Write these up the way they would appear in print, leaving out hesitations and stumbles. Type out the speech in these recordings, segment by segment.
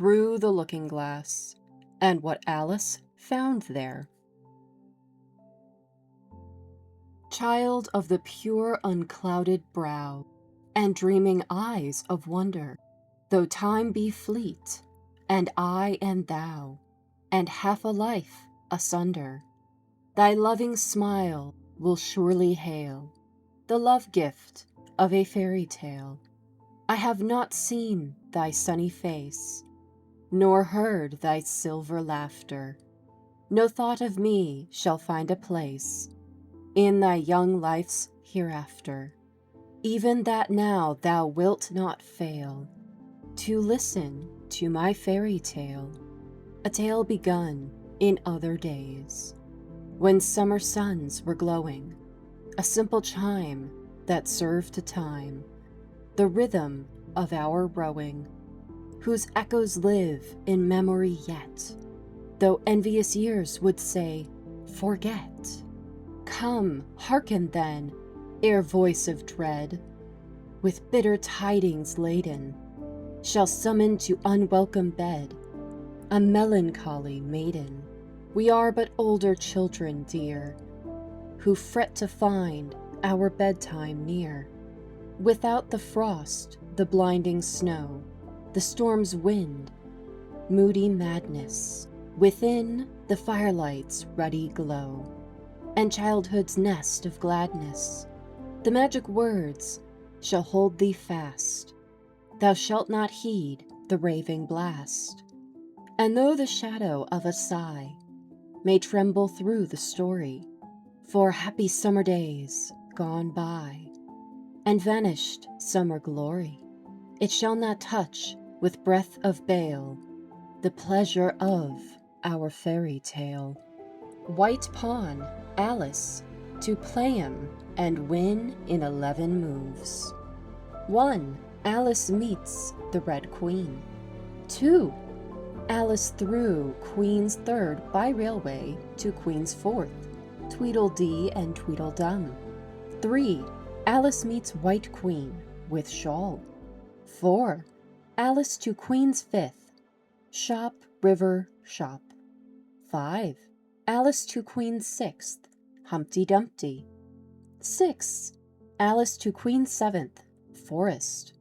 through the looking-glass, and what Alice found there. Child of the pure unclouded brow, and dreaming eyes of wonder, though time be fleet, and I and thou, and half a life asunder, thy loving smile will surely hail the love gift of a fairy tale. I have not seen thy sunny face, nor heard thy silver laughter. No thought of me shall find a place in thy young life's hereafter. Even that now thou wilt not fail to listen to my fairy tale, a tale begun in other days, when summer suns were glowing, a simple chime that served to time the rhythm of our rowing, whose echoes live in memory yet, though envious years would say, forget. Come, hearken then, ere voice of dread, with bitter tidings laden, shall summon to unwelcome bed a melancholy maiden. We are but older children dear, who fret to find our bedtime near. Without the frost, the blinding snow, the storm's wind, moody madness, within the firelight's ruddy glow, and childhood's nest of gladness, the magic words shall hold thee fast. Thou shalt not heed the raving blast, and though the shadow of a sigh may tremble through the story, for happy summer days gone by, and vanished summer glory, it shall not touch with breath of bale the pleasure of our fairy tale. White pawn, Alice, to play 'em and win in 11 moves. 1. Alice meets the Red Queen. 2. Alice through Queen's Third by railway to Queen's Fourth, Tweedledee and Tweedledum. 3. Alice meets White Queen with shawl. 4. Alice to Queen's Fifth, Shop, River, Shop. 5. Alice to Queen's Sixth, Humpty Dumpty. 6. Alice to Queen's Seventh, Forest.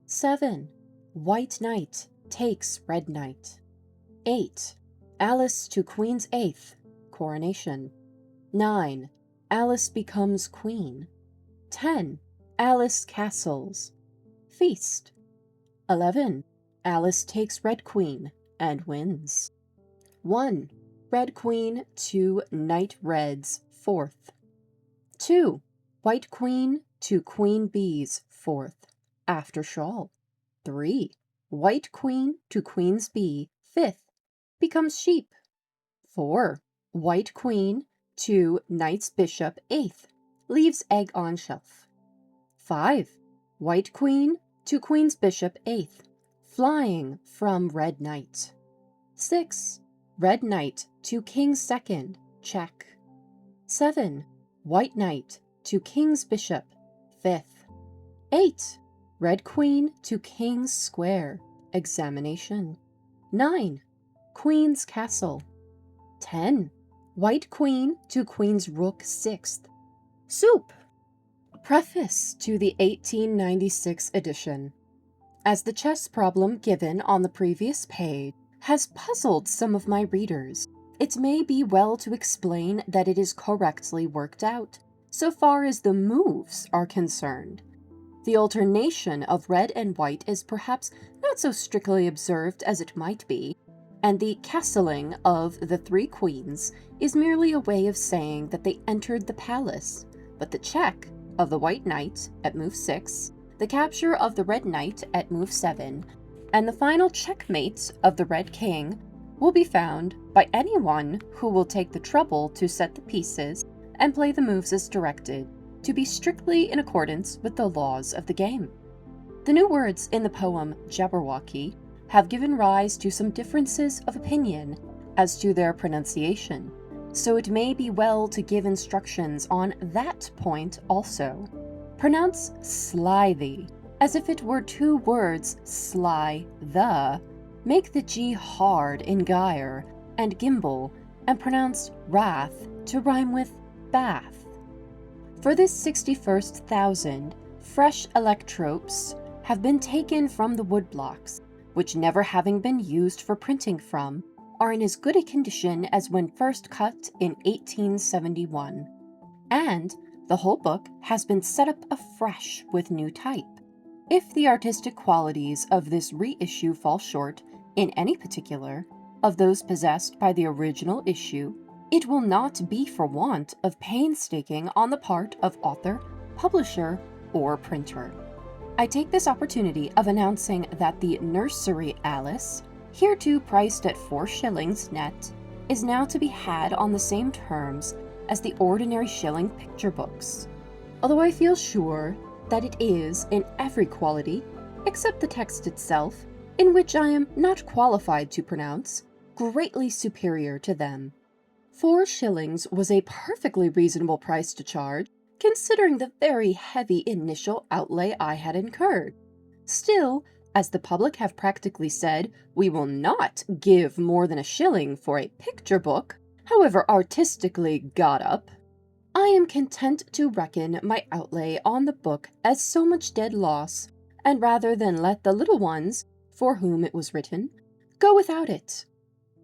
7. White Knight takes Red Knight. 8. Alice to Queen's Eighth, Coronation. 9. Alice becomes Queen. 10. Alice castles, Feast. 11. Alice takes Red Queen and wins. 1. Red Queen to Knight Red's Fourth. 2. White Queen to Queen Bee's Fourth, after shawl. 3. White Queen to Queen's Bee, Fifth, becomes sheep. 4. White Queen to Knight's Bishop, Eighth, leaves egg on shelf. 5. White Queen to Queen's Bishop, Eighth, flying from Red Knight. 6. Red Knight to King's Second, check. 7. White Knight to King's Bishop, Fifth. 8. Red Queen to King's Square, examination. 9. Queen's Castle. 10. White Queen to Queen's Rook, Sixth, soup. Preface to the 1896 edition. As the chess problem given on the previous page has puzzled some of my readers, it may be well to explain that it is correctly worked out, so far as the moves are concerned. The alternation of red and white is perhaps not so strictly observed as it might be, and the castling of the 3 queens is merely a way of saying that they entered the palace, but the check of the White Knight at move 6, the capture of the Red Knight at move 7, and the final checkmate of the Red King will be found by anyone who will take the trouble to set the pieces and play the moves as directed, to be strictly in accordance with the laws of the game. The new words in the poem Jabberwocky have given rise to some differences of opinion as to their pronunciation, so it may be well to give instructions on that point also. Pronounce slithy, as if it were 2 words sly the, Make the G hard in gyre and gimbal, and pronounce wrath to rhyme with bath. For this 61st thousand, fresh electropes have been taken from the woodblocks, which never having been used for printing from, are in as good a condition as when first cut in 1871. And the whole book has been set up afresh with new type. If the artistic qualities of this reissue fall short, in any particular, of those possessed by the original issue, it will not be for want of painstaking on the part of author, publisher, or printer. I take this opportunity of announcing that the nursery Alice, hereto priced at 4 shillings net, is now to be had on the same terms as the ordinary shilling picture books, although I feel sure that it is in every quality, except the text itself, in which I am not qualified to pronounce, greatly superior to them. 4 shillings was a perfectly reasonable price to charge, considering the very heavy initial outlay I had incurred. Still, as the public have practically said, we will not give more than 1 shilling for a picture book, however artistically got up, I am content to reckon my outlay on the book as so much dead loss, and rather than let the little ones, for whom it was written, go without it.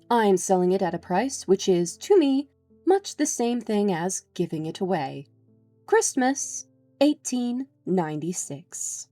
I am selling it at a price which is, to me, much the same thing as giving it away. Christmas, 1896.